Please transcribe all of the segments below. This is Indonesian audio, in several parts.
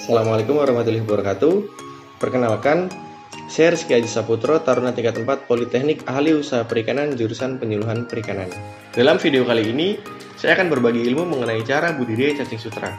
Assalamualaikum warahmatullahi wabarakatuh. Perkenalkan, saya Rizky Aji Saputro, Taruna tingkat 4 Politeknik Ahli Usaha Perikanan jurusan Penyuluhan Perikanan. Dalam video kali ini, saya akan berbagi ilmu mengenai cara budidaya cacing sutra.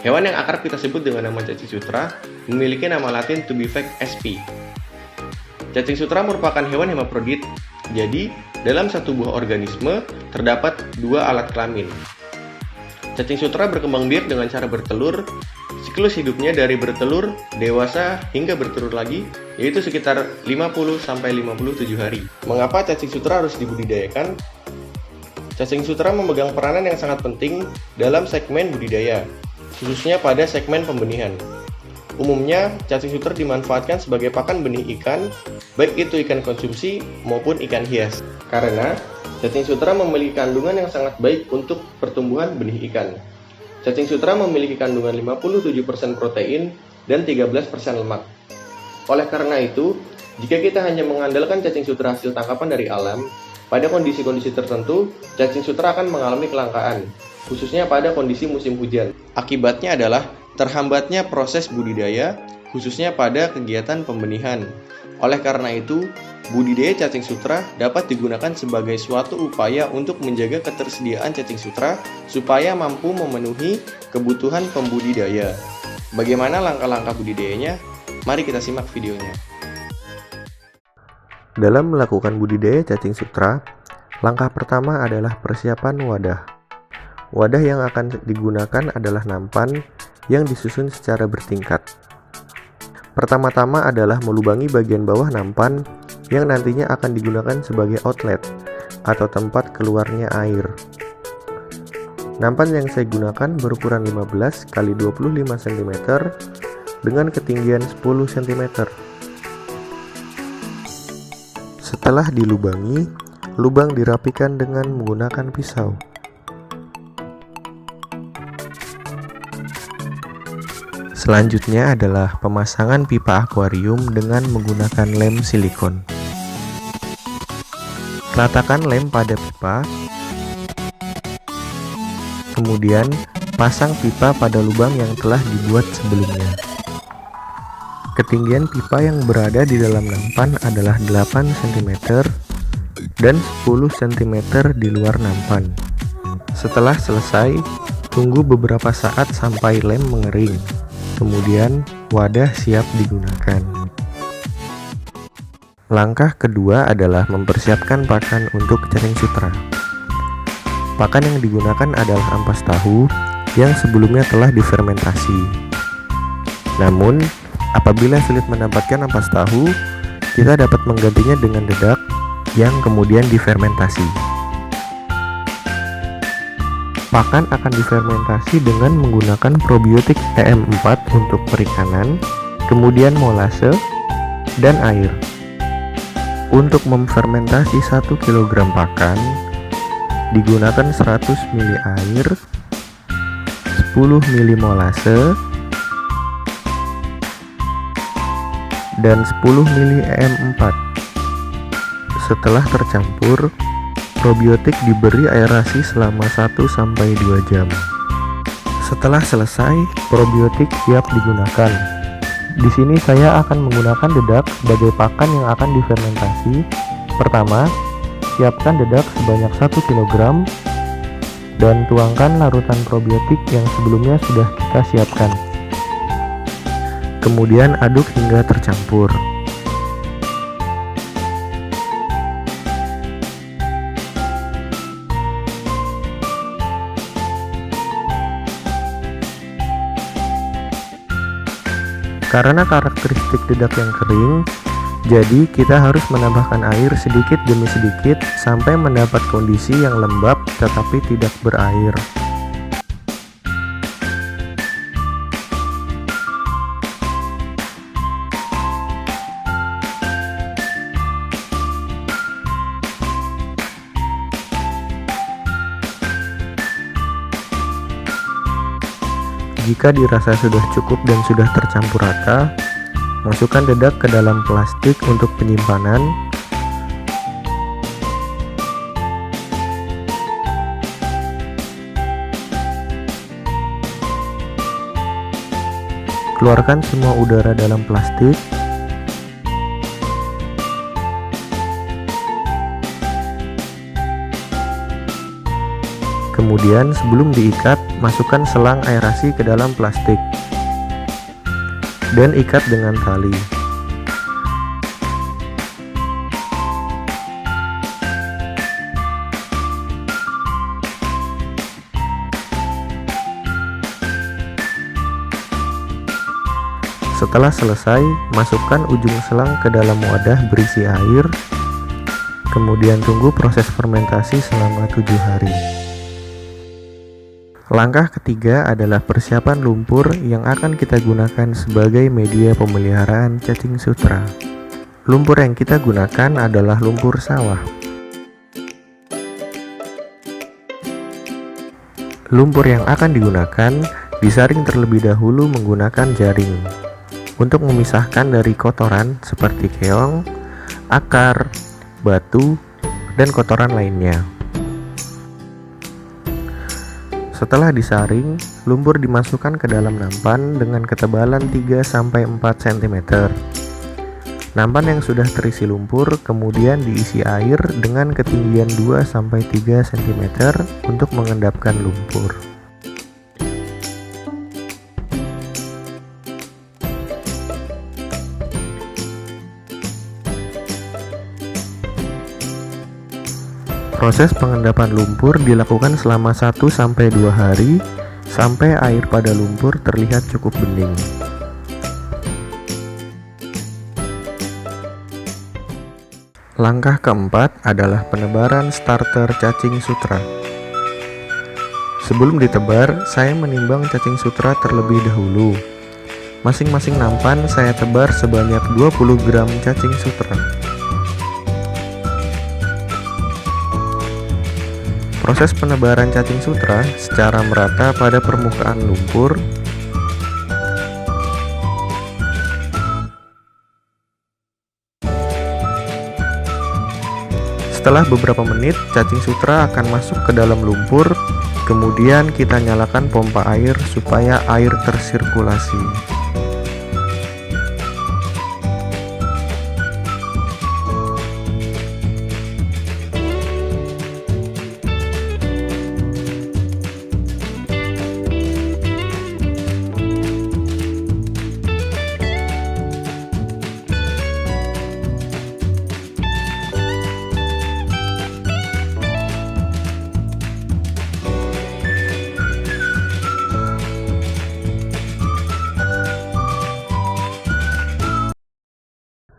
Hewan yang akrab kita sebut dengan nama cacing sutra memiliki nama latin Tubivax sp. Cacing sutra merupakan hewan hemaprodit, jadi dalam satu buah organisme terdapat dua alat kelamin. Cacing sutra berkembang biak dengan cara bertelur. Siklus hidupnya dari bertelur, dewasa, hingga bertelur lagi, yaitu sekitar 50-57 hari. Mengapa cacing sutra harus dibudidayakan? Cacing sutra memegang peranan yang sangat penting dalam segmen budidaya, khususnya pada segmen pembenihan. Umumnya, cacing sutra dimanfaatkan sebagai pakan benih ikan, baik itu ikan konsumsi maupun ikan hias. Karena cacing sutra memiliki kandungan yang sangat baik untuk pertumbuhan benih ikan. Cacing sutra memiliki kandungan 57% protein dan 13% lemak. Oleh karena itu, jika kita hanya mengandalkan cacing sutra hasil tangkapan dari alam, pada kondisi-kondisi tertentu, cacing sutra akan mengalami kelangkaan, khususnya pada kondisi musim hujan. Akibatnya adalah terhambatnya proses budidaya, khususnya pada kegiatan pembenihan. Oleh karena itu, budidaya cacing sutra dapat digunakan sebagai suatu upaya untuk menjaga ketersediaan cacing sutra supaya mampu memenuhi kebutuhan pembudidaya. Bagaimana langkah-langkah budidayanya? Mari kita simak videonya. Dalam melakukan budidaya cacing sutra, langkah pertama adalah persiapan wadah. Wadah yang akan digunakan adalah nampan yang disusun secara bertingkat. Pertama-tama adalah melubangi bagian bawah nampan yang nantinya akan digunakan sebagai outlet atau tempat keluarnya air. Nampan yang saya gunakan berukuran 15 x 25 cm dengan ketinggian 10 cm. Setelah dilubangi, lubang dirapikan dengan menggunakan pisau. Selanjutnya adalah pemasangan pipa akuarium dengan menggunakan lem silikon. Ratakan lem pada pipa, kemudian pasang pipa pada lubang yang telah dibuat sebelumnya. Ketinggian pipa yang berada di dalam nampan adalah 8 cm dan 10 cm di luar nampan. Setelah selesai, tunggu beberapa saat sampai lem mengering. Kemudian wadah siap digunakan. Langkah kedua adalah mempersiapkan pakan untuk cacing sutra. Pakan yang digunakan adalah ampas tahu yang sebelumnya telah difermentasi. Namun, apabila sulit mendapatkan ampas tahu, kita dapat menggantinya dengan dedak yang kemudian difermentasi. Pakan akan difermentasi dengan menggunakan probiotik EM4 untuk perikanan, kemudian molase, dan air. Untuk memfermentasi 1 kg pakan, digunakan 100 ml air, 10 ml molase, dan 10 ml EM4. Setelah tercampur, probiotik diberi aerasi selama 1-2 jam. Setelah selesai, probiotik siap digunakan. Di sini saya akan menggunakan dedak sebagai pakan yang akan difermentasi. Pertama, siapkan dedak sebanyak 1 kg dan tuangkan larutan probiotik yang sebelumnya sudah kita siapkan. Kemudian aduk hingga tercampur. Karena karakteristik dedak yang kering, jadi kita harus menambahkan air sedikit demi sedikit sampai mendapat kondisi yang lembab tetapi tidak berair. Jika dirasa sudah cukup dan sudah tercampur rata, masukkan dedak ke dalam plastik untuk penyimpanan. Keluarkan semua udara dalam plastik. Kemudian sebelum diikat, masukkan selang aerasi ke dalam plastik dan ikat dengan tali. Setelah selesai, masukkan ujung selang ke dalam wadah berisi air. Kemudian tunggu proses fermentasi selama 7 hari. Langkah ketiga adalah persiapan lumpur yang akan kita gunakan sebagai media pemeliharaan cacing sutra. Lumpur yang kita gunakan adalah lumpur sawah. Lumpur yang akan digunakan disaring terlebih dahulu menggunakan jaring untuk memisahkan dari kotoran seperti keong, akar, batu, dan kotoran lainnya. Setelah disaring, lumpur dimasukkan ke dalam nampan dengan ketebalan 3-4 cm. Nampan yang sudah terisi lumpur kemudian diisi air dengan ketinggian 2-3 cm untuk mengendapkan lumpur. Proses pengendapan lumpur dilakukan selama 1-2 hari sampai air pada lumpur terlihat cukup bening. Langkah keempat adalah penebaran starter cacing sutra. Sebelum ditebar, saya menimbang cacing sutra terlebih dahulu. Masing-masing nampan saya tebar sebanyak 20 gram cacing sutra. Proses penebaran cacing sutra secara merata pada permukaan lumpur. Setelah beberapa menit, cacing sutra akan masuk ke dalam lumpur. Kemudian kita nyalakan pompa air supaya air tersirkulasi.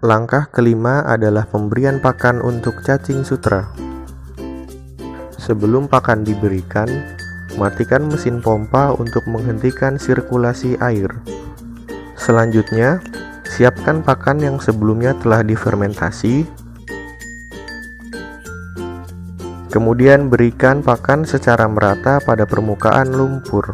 Langkah kelima adalah pemberian pakan untuk cacing sutra. Sebelum pakan diberikan, matikan mesin pompa untuk menghentikan sirkulasi air. Selanjutnya, siapkan pakan yang sebelumnya telah difermentasi. Kemudian berikan pakan secara merata pada permukaan lumpur.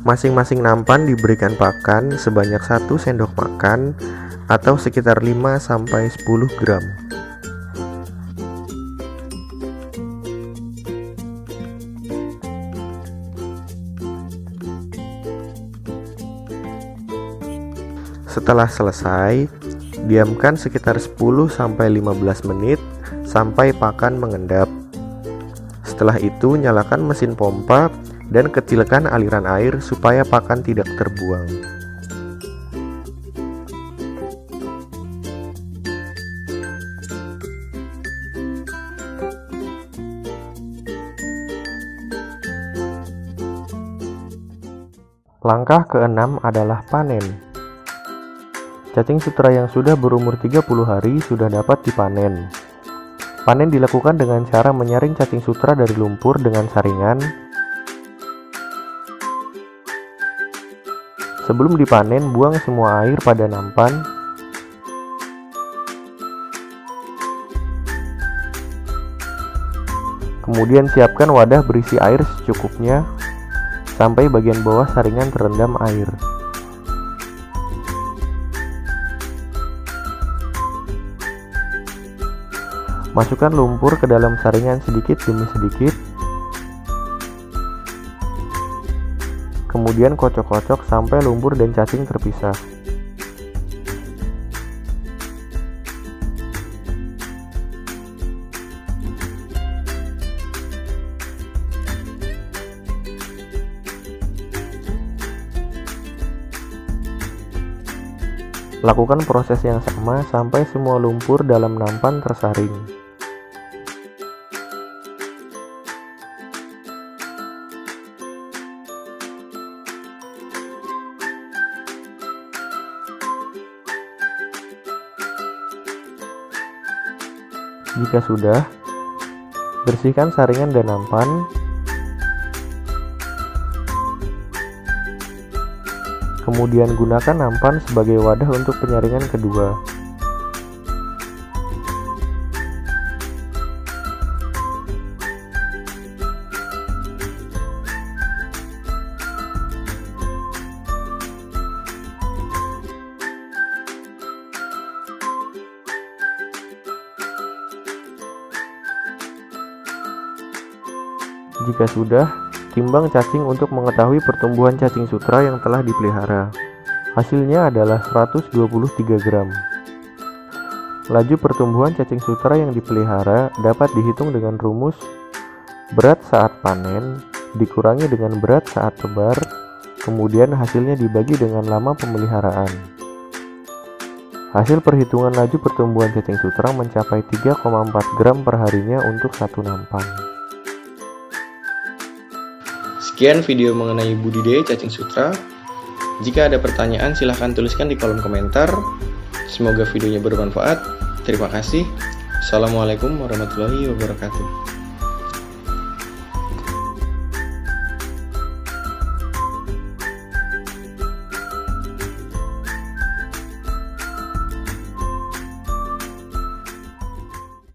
Masing-masing nampan diberikan pakan sebanyak 1 sendok makan atau sekitar 5-10 gram. Setelah selesai, diamkan sekitar 10-15 menit sampai pakan mengendap. Setelah itu, nyalakan mesin pompa dan kecilkan aliran air supaya pakan tidak terbuang. Langkah keenam adalah panen. Cacing sutra yang sudah berumur 30 hari sudah dapat dipanen. Panen dilakukan dengan cara menyaring cacing sutra dari lumpur dengan saringan. Sebelum dipanen, buang semua air pada nampan. Kemudian siapkan wadah berisi air secukupnya sampai bagian bawah saringan terendam air. Masukkan lumpur ke dalam saringan sedikit demi sedikit. Kemudian kocok-kocok sampai lumpur dan cacing terpisah. Lakukan proses yang sama sampai semua lumpur dalam nampan tersaring. Jika sudah, bersihkan saringan dan nampan. Kemudian gunakan nampan sebagai wadah untuk penyaringan kedua. Jika sudah, timbang cacing untuk mengetahui pertumbuhan cacing sutra yang telah dipelihara. Hasilnya adalah 123 gram. Laju pertumbuhan cacing sutra yang dipelihara dapat dihitung dengan rumus berat saat panen dikurangi dengan berat saat tebar, kemudian hasilnya dibagi dengan lama pemeliharaan. Hasil perhitungan laju pertumbuhan cacing sutra mencapai 3,4 gram per harinya untuk satu nampan. Sekian video mengenai budidaya cacing sutra. Jika ada pertanyaan silahkan tuliskan di kolom komentar. Semoga videonya bermanfaat. Terima kasih. Assalamualaikum warahmatullahi wabarakatuh.